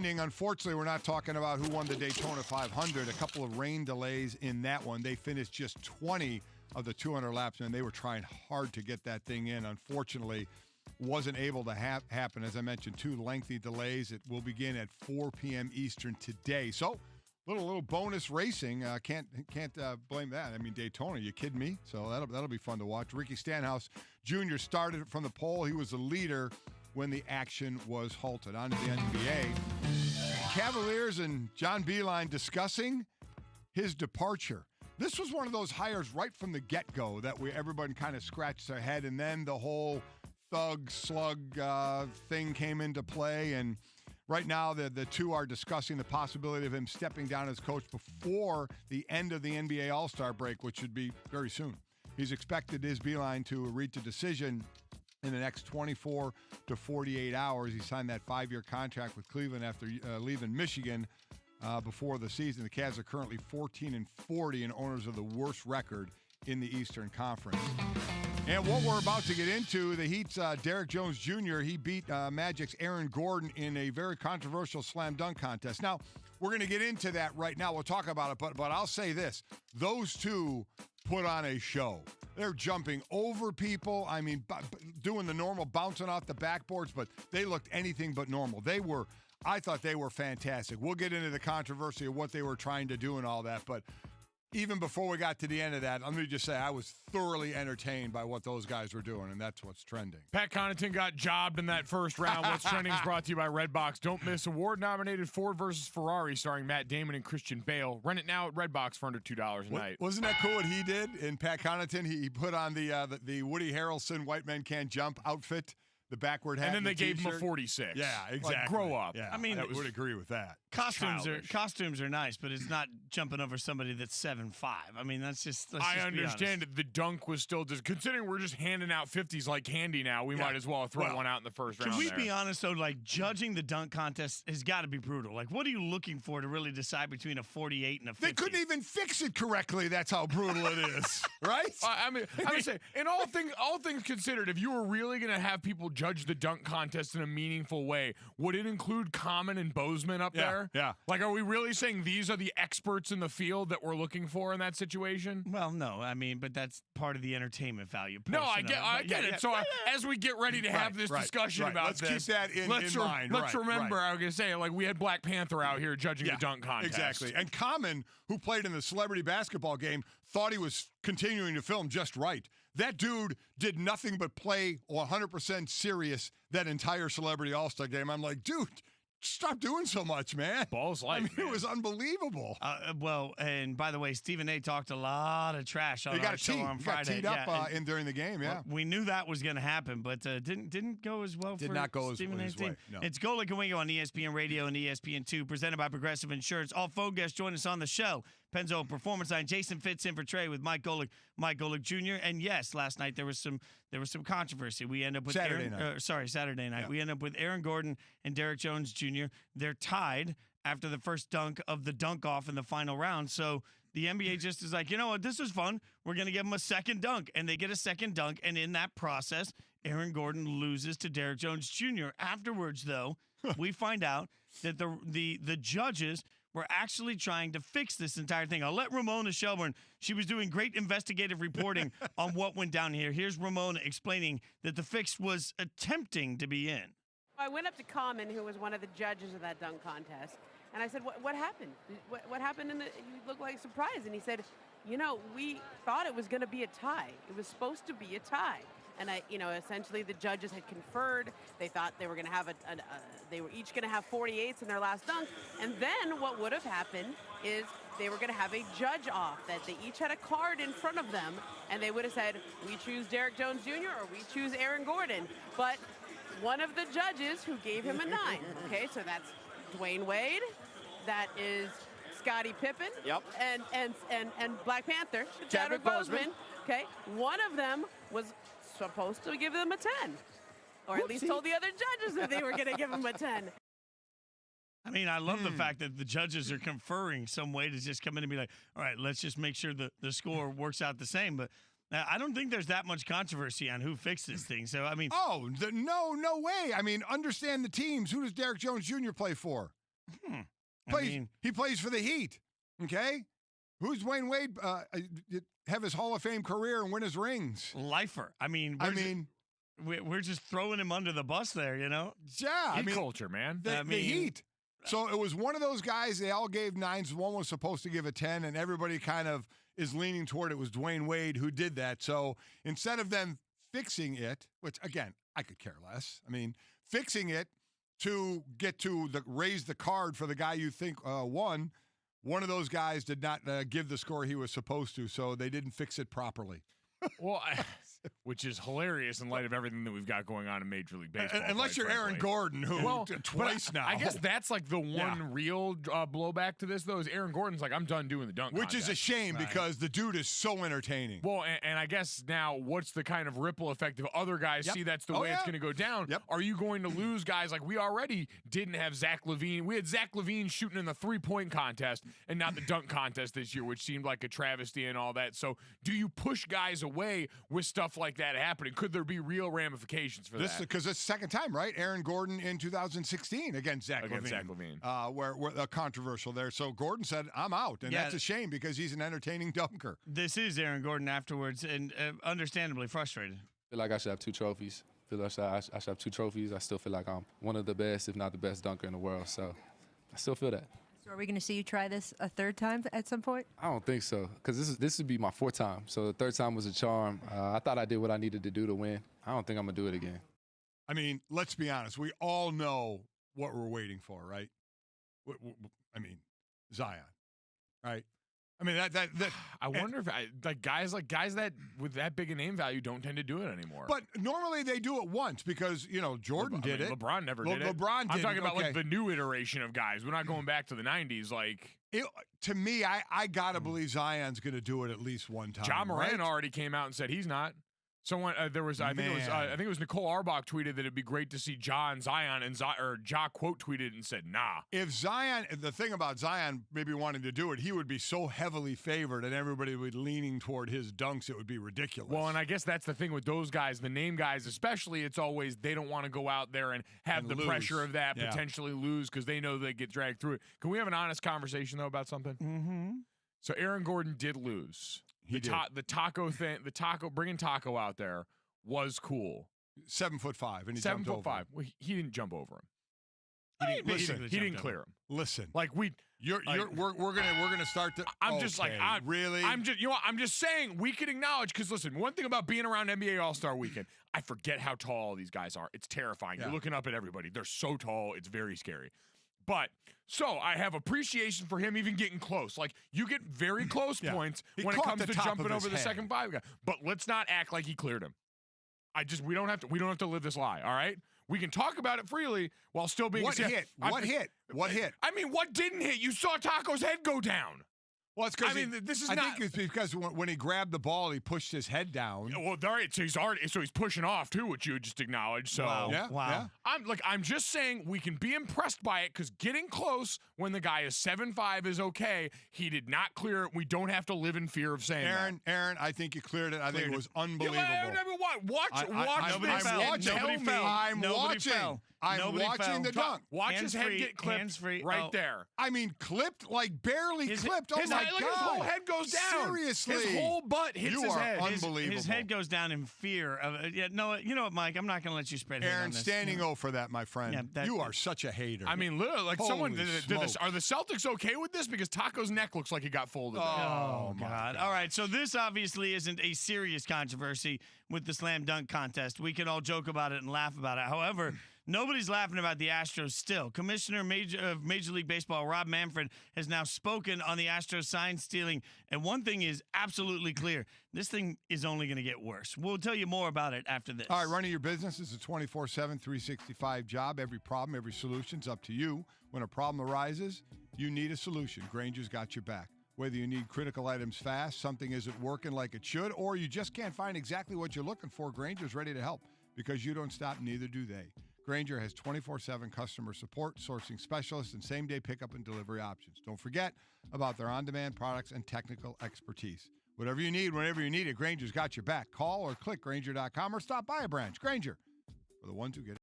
Unfortunately, we're not talking about who won the Daytona 500. A couple of rain delays in that one. They finished just 20 of the 200 laps, and they were trying hard to get that thing in. Unfortunately, wasn't able to happen. As I mentioned, 2 lengthy delays. It will begin at 4 p.m. Eastern today. So, little bonus racing. Can't blame that. I mean, Daytona, you kidding me? So that'll be fun to watch. Ricky Stenhouse Jr. started from the pole. He was the leader when the action was halted. On to the NBA. Cavaliers and John Beilein discussing his departure. This was one of those hires right from the get-go that everybody kind of scratched their head, and then the whole thug-slug thing came into play, and right now the two are discussing the possibility of him stepping down as coach before the end of the NBA All-Star break, which should be very soon. He's expected, is Beilein, to reach a decision in the next 24 to 48 hours. He signed that 5-year contract with Cleveland after leaving Michigan before the season. The Cavs are currently 14-40 and owners of the worst record in the Eastern Conference. And what we're about to get into, the Heat's Derek Jones Jr., he beat Magic's Aaron Gordon in a very controversial slam dunk contest. Now, we're going to get into that right now. We'll talk about it, but I'll say this. Those two put on a show. They're jumping over people. I mean, doing the normal bouncing off the backboards, but they looked anything but normal. I thought they were fantastic. We'll get into the controversy of what they were trying to do and all that, but even before we got to the end of that, let me just say I was thoroughly entertained by what those guys were doing, and that's what's trending. Pat Connaughton got jobbed in that first round. What's Trending is brought to you by Redbox. Don't miss award-nominated Ford versus Ferrari starring Matt Damon and Christian Bale. Rent it now at Redbox for under $2 a night. Wasn't that cool what he did in Pat Connaughton? He put on the Woody Harrelson White Men Can't Jump outfit. The backward hat, and then they gave him a 46. Yeah, exactly. Like, grow up. Yeah, I mean, I would agree with that. Costumes are nice, but it's not jumping over somebody that's 7'5". I mean, I understand it. The dunk was still just considering we're just handing out 50s like candy now. We might as well throw one out in the first round. Can we be honest though? Like judging the dunk contest has got to be brutal. Like, what are you looking for to really decide between a 48 and a 50? They couldn't even fix it correctly. That's how brutal it is, right? I would say, in all things considered, if you were really going to have people judge the dunk contest in a meaningful way, would it include Common and Bozeman up there? Yeah. Like, are we really saying these are the experts in the field that we're looking for in that situation? Well, no. I mean, but that's part of the entertainment value. No, I get it. So as we get ready to have this discussion about this, let's keep that in mind. Let's remember, I was going to say, like, we had Black Panther out here judging the dunk contest. Exactly. And Common, who played in the celebrity basketball game, thought he was continuing to film just right. That dude did nothing but play 100% serious that entire celebrity all-star game. I'm like, dude, stop doing so much, man. Balls light. I mean, it was unbelievable. Well, and by the way, Stephen A. talked a lot of trash on our show on Friday. Got teed up during the game, yeah. Well, we knew that was going to happen, but didn't go as well Did for not go Stephen his A.'s way. team. No. It's Golic and Wingo on ESPN Radio and ESPN2, presented by Progressive Insurance. All phone guests join us on the show. Penzo Performance Line. Jason Fitz in for Trey with Mike Golic Jr. And yes, last night there was some controversy. We end up with Saturday night. Yeah. We end up with Aaron Gordon and Derek Jones Jr. They're tied after the first dunk of the dunk off in the final round. So the NBA just is like, you know what, this is fun. We're going to give them a second dunk. And they get a second dunk. And in that process, Aaron Gordon loses to Derek Jones Jr. Afterwards, though, we find out that the judges were actually trying to fix this entire thing. I'll let Ramona Shelburne. She was doing great investigative reporting on what went down here. Here's Ramona explaining that the fix was attempting to be in. I went up to Common, who was one of the judges of that dunk contest, and I said, what happened? What happened? You look like surprised. And he said, we thought it was going to be a tie. It was supposed to be a tie. And essentially the judges had conferred. They thought they were going to have they were each going to have 48s in their last dunk. And then what would have happened is they were going to have a judge off, that they each had a card in front of them, and they would have said, we choose Derek Jones Jr. or we choose Aaron Gordon. But one of the judges who gave him a 9. Okay, so that's Dwayne Wade. That is Scottie Pippen. Yep. And Black Panther. Chadwick Boseman. Okay, one of them was supposed to give them a 10, or at least told the other judges that they were going to give them a 10. I mean, I love the fact that the judges are conferring some way to just come in and be like, all right, let's just make sure the score works out the same. But I don't think there's that much controversy on who fixed this thing. So, I mean. No way. I mean, understand the teams. Who does Derek Jones Jr. play for? He plays for the Heat. Okay? Who's Dwayne Wade have his Hall of Fame career and win his rings? Lifer. We're just throwing him under the bus there, you know? Yeah. Heat culture, man. The Heat. So it was one of those guys, they all gave 9s. One was supposed to give a 10, and everybody kind of is leaning toward it was Dwayne Wade who did that. So instead of them fixing it, which, again, I could care less. Fixing it to get to raise the card for the guy you think won, one of those guys did not give the score he was supposed to, so they didn't fix it properly. Well, which is hilarious in light of everything that we've got going on in Major League Baseball. Unless you're Aaron Gordon, who twice now. I guess that's like the one real blowback to this, though, is Aaron Gordon's like, I'm done doing the dunk Which contest. is a shame because the dude is so entertaining. Well, and I guess now what's the kind of ripple effect if other guys see that's the way it's going to go down? Yep. Are you going to lose guys like we already didn't have Zach LaVine? We had Zach LaVine shooting in the three-point contest and not the dunk contest this year, which seemed like a travesty and all that. So do you push guys away with stuff like that happening? Could there be real ramifications for that? Because it's the second time, right? Aaron Gordon in 2016 against Zach LaVine. Where controversial there. So Gordon said, I'm out. And that's a shame because he's an entertaining dunker. This is Aaron Gordon afterwards, and understandably frustrated. I feel like I should have 2 trophies. I feel like I should have 2 trophies. I still feel like I'm one of the best, if not the best dunker in the world. So I still feel that. So are we going to see you try this a third time at some point? I don't think so, because this would be my 4th time. So the 3rd time was a charm. I thought I did what I needed to do to win. I don't think I'm going to do it again. Let's be honest. We all know what we're waiting for, right? Zion, right? I wonder if guys that with that big a name value don't tend to do it anymore. But normally they do it once because Jordan did it. LeBron never did it. LeBron did. I'm talking about like the new iteration of guys. We're not going back to the '90s. To me, I gotta believe Zion's going to do it at least one time. John Moran right? already came out and said he's not. Someone I think it was Nicole Arbach tweeted that it'd be great to see Zion, and Ja quote tweeted and said, nah. If Zion, the thing about Zion maybe wanting to do it, he would be so heavily favored and everybody would be leaning toward his dunks, it would be ridiculous. Well, and I guess that's the thing with those guys, the name guys especially, it's always they don't want to go out there and have the pressure of that, potentially lose because they know they get dragged through it. Can we have an honest conversation, though, about something? Mm-hmm. So Aaron Gordon did lose. The taco thing, bringing Taco out there was cool. 7'5", and he 7'5". jumped over him. Well, he didn't jump over him. He didn't clear him. Listen, we're gonna start to. I'm just really. I'm just saying we can acknowledge because listen, one thing about being around NBA All-Star Weekend, I forget how tall these guys are. It's terrifying. You're looking up at everybody. They're so tall. It's very scary. But so I have appreciation for him even getting close. Like you get very close points when it comes to jumping over the second 5 guy. But let's not act like he cleared him. We don't have to live this lie. All right. We can talk about it freely while still being. What hit? What hit? What didn't hit? You saw Taco's head go down. Well, it's because I think it's because when he grabbed the ball, he pushed his head down. Well, all right, so he's pushing off too, which you just acknowledged. So wow. Yeah. I'm just saying we can be impressed by it because getting close when the guy is 7'5" is okay. He did not clear it. We don't have to live in fear of saying that. Aaron, I think you cleared it. I think it was unbelievable. Watch. I'm watching the dunk. Watch his head get clipped right there. Clipped like barely clipped. Oh my God! His whole head goes down. Seriously, his whole butt hits his head. Unbelievable. His head goes down in fear of it. You know what, Mike? I'm not going to let you spread hate on this. Standing O for that, my friend. You are such a hater. Literally, like someone are the Celtics okay with this? Because Taco's neck looks like he got folded. Oh God! All right, so this obviously isn't a serious controversy with the slam dunk contest. We can all joke about it and laugh about it. However, nobody's laughing about the Astros still. Commissioner of Major League Baseball, Rob Manfred, has now spoken on the Astros sign stealing. And one thing is absolutely clear. This thing is only going to get worse. We'll tell you more about it after this. All right, running your business is a 24/7, 365 job. Every problem, every solution is up to you. When a problem arises, you need a solution. Grainger's got your back. Whether you need critical items fast, something isn't working like it should, or you just can't find exactly what you're looking for, Grainger's ready to help because you don't stop, neither do they. Grainger has 24/7 customer support, sourcing specialists, and same-day pickup and delivery options. Don't forget about their on-demand products and technical expertise. Whatever you need, whenever you need it, Grainger's got your back. Call or click Grainger.com or stop by a branch. Grainger, for the ones who get it.